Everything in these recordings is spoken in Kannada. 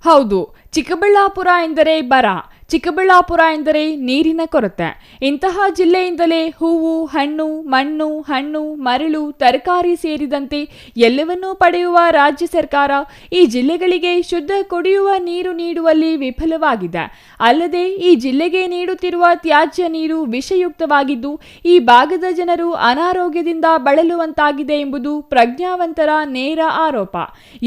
ಹೌದು, ಚಿಕ್ಕಬಳ್ಳಾಪುರ ಎಂದರೆ ಬರ, ಚಿಕ್ಕಬಳ್ಳಾಪುರ ಎಂದರೆ ನೀರಿನ ಕೊರತೆ. ಇಂತಹ ಜಿಲ್ಲೆಯಿಂದಲೇ ಹೂವು, ಹಣ್ಣು, ಮಣ್ಣು, ಮರಳು, ತರಕಾರಿ ಸೇರಿದಂತೆ ಎಲ್ಲವನ್ನೂ ಪಡೆಯುವ ರಾಜ್ಯ ಸರ್ಕಾರ ಈ ಜಿಲ್ಲೆಗಳಿಗೆ ಶುದ್ಧ ಕುಡಿಯುವ ನೀರು ನೀಡುವಲ್ಲಿ ವಿಫಲವಾಗಿದೆ. ಅಲ್ಲದೆ ಈ ಜಿಲ್ಲೆಗೆ ನೀಡುತ್ತಿರುವ ತ್ಯಾಜ್ಯ ನೀರು ವಿಷಯುಕ್ತವಾಗಿದ್ದು ಈ ಭಾಗದ ಜನರು ಅನಾರೋಗ್ಯದಿಂದ ಬಳಲುವಂತಾಗಿದೆ ಎಂಬುದು ಪ್ರಜ್ಞಾವಂತರ ನೇರ ಆರೋಪ.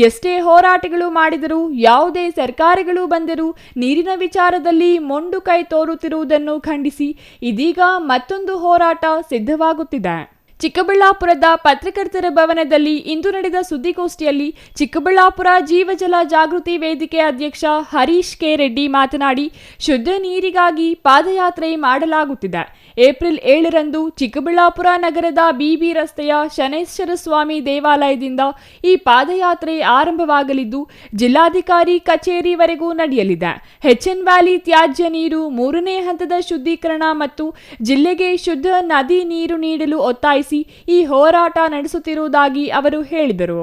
ಎಷ್ಟೇ ಹೋರಾಟಗಳು ಮಾಡಿದರೂ, ಯಾವುದೇ ಸರ್ಕಾರಗಳು ಬಂದರೂ ನೀರಿನ ವಿಚಾರದಲ್ಲಿ ಮೊಂಡು ಕೈ ತೋರುತ್ತಿರುವುದನ್ನು ಖಂಡಿಸಿ ಇದೀಗ ಮತ್ತೊಂದು ಹೋರಾಟ ಸಿದ್ಧವಾಗುತ್ತಿದೆ. ಚಿಕ್ಕಬಳ್ಳಾಪುರದ ಪತ್ರಕರ್ತರ ಭವನದಲ್ಲಿ ಇಂದು ನಡೆದ ಸುದ್ದಿಗೋಷ್ಠಿಯಲ್ಲಿ ಚಿಕ್ಕಬಳ್ಳಾಪುರ ಜೀವಜಲ ಜಾಗೃತಿ ವೇದಿಕೆ ಅಧ್ಯಕ್ಷ ಹರೀಶ್ ಕೆ ರೆಡ್ಡಿ ಮಾತನಾಡಿ, ಶುದ್ಧ ನೀರಿಗಾಗಿ ಪಾದಯಾತ್ರೆ ಮಾಡಲಾಗುತ್ತಿದೆ. ಏಪ್ರಿಲ್ 7ರಂದು ಚಿಕ್ಕಬಳ್ಳಾಪುರ ನಗರದ ಬಿಬಿ ರಸ್ತೆಯ ಶನೇಶ್ವರ ಸ್ವಾಮಿ ದೇವಾಲಯದಿಂದ ಈ ಪಾದಯಾತ್ರೆ ಆರಂಭವಾಗಲಿದ್ದು ಜಿಲ್ಲಾಧಿಕಾರಿ ಕಚೇರಿವರೆಗೂ ನಡೆಯಲಿದೆ. ಎಚ್ಎನ್ ವ್ಯಾಲಿ ತ್ಯಾಜ್ಯ ನೀರು 3ನೇ ಹಂತದ ಶುದ್ಧೀಕರಣ ಮತ್ತು ಜಿಲ್ಲೆಗೆ ಶುದ್ಧ ನದಿ ನೀರು ನೀಡಲು ಒತ್ತಾಯಿಸಿ ಈ ಹೋರಾಟ ನಡೆಸುತ್ತಿರುವುದಾಗಿ ಅವರು ಹೇಳಿದರು.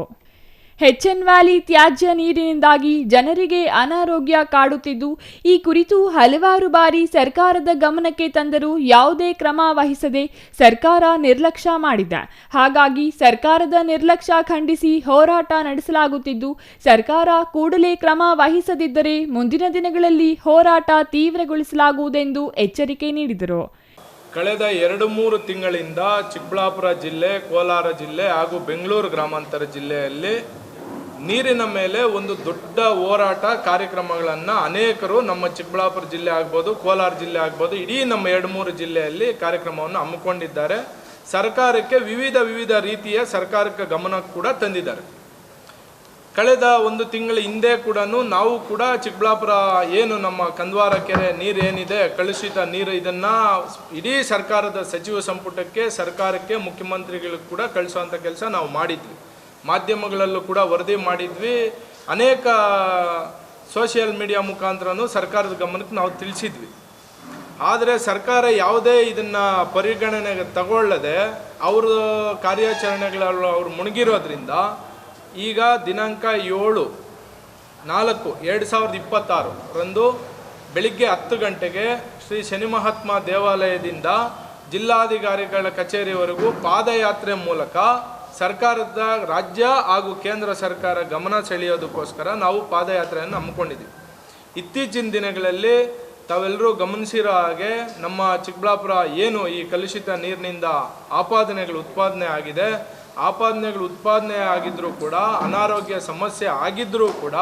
ಎಚ್ಎನ್ ವ್ಯಾಲಿ ತ್ಯಾಜ್ಯ ನೀರಿನಿಂದಾಗಿ ಜನರಿಗೆ ಅನಾರೋಗ್ಯ ಕಾಡುತ್ತಿದ್ದು ಈ ಕುರಿತು ಹಲವಾರು ಬಾರಿ ಸರ್ಕಾರದ ಗಮನಕ್ಕೆ ತಂದರೂ ಯಾವುದೇ ಕ್ರಮ ವಹಿಸದೆ ಸರ್ಕಾರ ನಿರ್ಲಕ್ಷ್ಯ ಮಾಡಿದೆ. ಹಾಗಾಗಿ ಸರ್ಕಾರದ ನಿರ್ಲಕ್ಷ್ಯ ಖಂಡಿಸಿ ಹೋರಾಟ ನಡೆಸಲಾಗುತ್ತಿದ್ದು ಸರ್ಕಾರ ಕೂಡಲೇ ಕ್ರಮ ವಹಿಸದಿದ್ದರೆ ಮುಂದಿನ ದಿನಗಳಲ್ಲಿ ಹೋರಾಟ ತೀವ್ರಗೊಳಿಸಲಾಗುವುದೆಂದು ಎಚ್ಚರಿಕೆ ನೀಡಿದರು. ಕಳೆದ 2-3 ತಿಂಗಳಿಂದ ಚಿಕ್ಕಬಳ್ಳಾಪುರ ಜಿಲ್ಲೆ, ಕೋಲಾರ ಜಿಲ್ಲೆ ಹಾಗೂ ಬೆಂಗಳೂರು ಗ್ರಾಮಾಂತರ ಜಿಲ್ಲೆಯಲ್ಲಿ ನೀರಿನ ಮೇಲೆ ಒಂದು ದೊಡ್ಡ ಹೋರಾಟ ಕಾರ್ಯಕ್ರಮಗಳನ್ನು ಅನೇಕರು ನಮ್ಮ ಚಿಕ್ಕಬಳ್ಳಾಪುರ ಜಿಲ್ಲೆ ಆಗ್ಬೋದು, ಕೋಲಾರ ಜಿಲ್ಲೆ ಆಗ್ಬೋದು, ಇಡೀ ನಮ್ಮ 2-3 ಜಿಲ್ಲೆಯಲ್ಲಿ ಕಾರ್ಯಕ್ರಮವನ್ನು ಹಮ್ಮಿಕೊಂಡಿದ್ದಾರೆ. ಸರ್ಕಾರಕ್ಕೆ ವಿವಿಧ ರೀತಿಯ ಸರ್ಕಾರಕ್ಕೆ ಗಮನ ಕೂಡ ತಂದಿದ್ದಾರೆ. ಕಳೆದ 1 ತಿಂಗಳ ಹಿಂದೆ ಕೂಡ ನಾವು ಕೂಡ ಚಿಕ್ಕಬಳ್ಳಾಪುರ ಏನು ನಮ್ಮ ಕಂದವಾರ ಕೆರೆ ನೀರು ಏನಿದೆ, ಕಲುಷಿತ ನೀರು, ಇದನ್ನು ಇಡೀ ಸರ್ಕಾರದ ಸಚಿವ ಸಂಪುಟಕ್ಕೆ, ಸರ್ಕಾರಕ್ಕೆ, ಮುಖ್ಯಮಂತ್ರಿಗಳಿಗೆ ಕೂಡ ಕಳಿಸುವಂಥ ಕೆಲಸ ನಾವು ಮಾಡಿದ್ವಿ. ಮಾಧ್ಯಮಗಳಲ್ಲೂ ಕೂಡ ವರದಿ ಮಾಡಿದ್ವಿ. ಅನೇಕ ಸೋಷಿಯಲ್ ಮೀಡಿಯಾ ಮುಖಾಂತರನೂ ಸರ್ಕಾರದ ಗಮನಕ್ಕೆ ನಾವು ತಿಳಿಸಿದ್ವಿ. ಆದರೆ ಸರ್ಕಾರ ಯಾವುದೇ ಇದನ್ನು ಪರಿಗಣನೆಗೆ ತಗೊಳ್ಳದೆ ಅವರ ಕಾರ್ಯಾಚರಣೆಗಳಲ್ಲಿ ಅವರು ಮುಳುಗಿರೋದ್ರಿಂದ ಈಗ ದಿನಾಂಕ 7/4/2026 ಬೆಳಿಗ್ಗೆ 10 ಗಂಟೆಗೆ ಶ್ರೀ ಶನಿ ಮಹಾತ್ಮ ದೇವಾಲಯದಿಂದ ಜಿಲ್ಲಾಧಿಕಾರಿಗಳ ಕಚೇರಿವರೆಗೂ ಪಾದಯಾತ್ರೆ ಮೂಲಕ ಸರ್ಕಾರದ ರಾಜ್ಯ ಹಾಗೂ ಕೇಂದ್ರ ಸರ್ಕಾರ ಗಮನ ಸೆಳೆಯೋದಕ್ಕೋಸ್ಕರ ನಾವು ಪಾದಯಾತ್ರೆಯನ್ನು ಹಮ್ಮಿಕೊಂಡಿದ್ದೀವಿ. ಇತ್ತೀಚಿನ ದಿನಗಳಲ್ಲಿ ತಾವೆಲ್ಲರೂ ಗಮನಿಸಿರೋ ಹಾಗೆ ನಮ್ಮ ಚಿಕ್ಕಬಳ್ಳಾಪುರ ಏನು ಈ ಕಲುಷಿತ ನೀರಿನಿಂದ ಆಪಾದನೆಗಳು ಉತ್ಪಾದನೆ ಆಗಿದೆ, ಆಪಾದನೆಗಳು ಉತ್ಪಾದನೆ ಆಗಿದ್ದರೂ ಕೂಡ, ಅನಾರೋಗ್ಯ ಸಮಸ್ಯೆ ಆಗಿದ್ದರೂ ಕೂಡ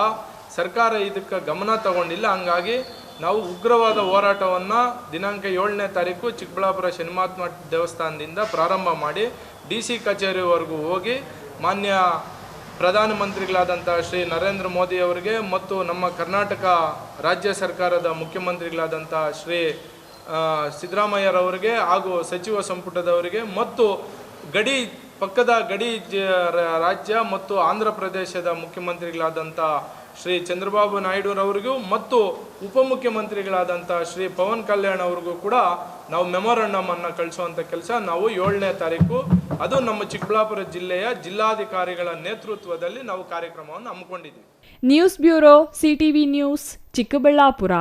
ಸರ್ಕಾರ ಇದಕ್ಕೆ ಗಮನ ತಗೊಂಡಿಲ್ಲ. ಹಂಗಾಗಿ ನಾವು ಉಗ್ರವಾದ ಹೋರಾಟವನ್ನು ದಿನಾಂಕ 7ನೇ ತಾರೀಕು ಚಿಕ್ಕಬಳ್ಳಾಪುರ ಶನಿಮಹಾತ್ಮ ದೇವಸ್ಥಾನದಿಂದ ಪ್ರಾರಂಭ ಮಾಡಿ DC ಕಚೇರಿವರೆಗೂ ಹೋಗಿ ಮಾನ್ಯ ಪ್ರಧಾನಮಂತ್ರಿಗಳಾದಂಥ ಶ್ರೀ ನರೇಂದ್ರ ಮೋದಿ ಅವರಿಗೆ ಮತ್ತು ನಮ್ಮ ಕರ್ನಾಟಕ ರಾಜ್ಯ ಸರ್ಕಾರದ ಮುಖ್ಯಮಂತ್ರಿಗಳಾದಂಥ ಶ್ರೀ ಸಿದ್ದರಾಮಯ್ಯರವರಿಗೆ ಹಾಗೂ ಸಚಿವ ಸಂಪುಟದವರಿಗೆ ಮತ್ತು ಪಕ್ಕದ ಗಡಿ ರಾಜ್ಯ ಮತ್ತು ಆಂಧ್ರ ಪ್ರದೇಶದ ಮುಖ್ಯಮಂತ್ರಿಗಳಾದಂಥ ಶ್ರೀ ಚಂದ್ರಬಾಬು ನಾಯ್ಡುರವರಿಗೂ ಮತ್ತು ಉಪಮುಖ್ಯಮಂತ್ರಿಗಳಾದಂಥ ಶ್ರೀ ಪವನ್ ಕಲ್ಯಾಣ್ ಅವ್ರಿಗೂ ಕೂಡ ನಾವು ಮೆಮೊರಂಡಮ್ ಅನ್ನು ಕಳಿಸುವಂಥ ಕೆಲಸ ನಾವು 7ನೇ ತಾರೀಕು ಅದು ನಮ್ಮ ಚಿಕ್ಕಬಳ್ಳಾಪುರ ಜಿಲ್ಲೆಯ ಜಿಲ್ಲಾಧಿಕಾರಿಗಳ ನೇತೃತ್ವದಲ್ಲಿ ನಾವು ಕಾರ್ಯಕ್ರಮವನ್ನು ಹಮ್ಮಿಕೊಂಡಿದ್ದೀವಿ. News bureau, CTV news, Chikkaballapur.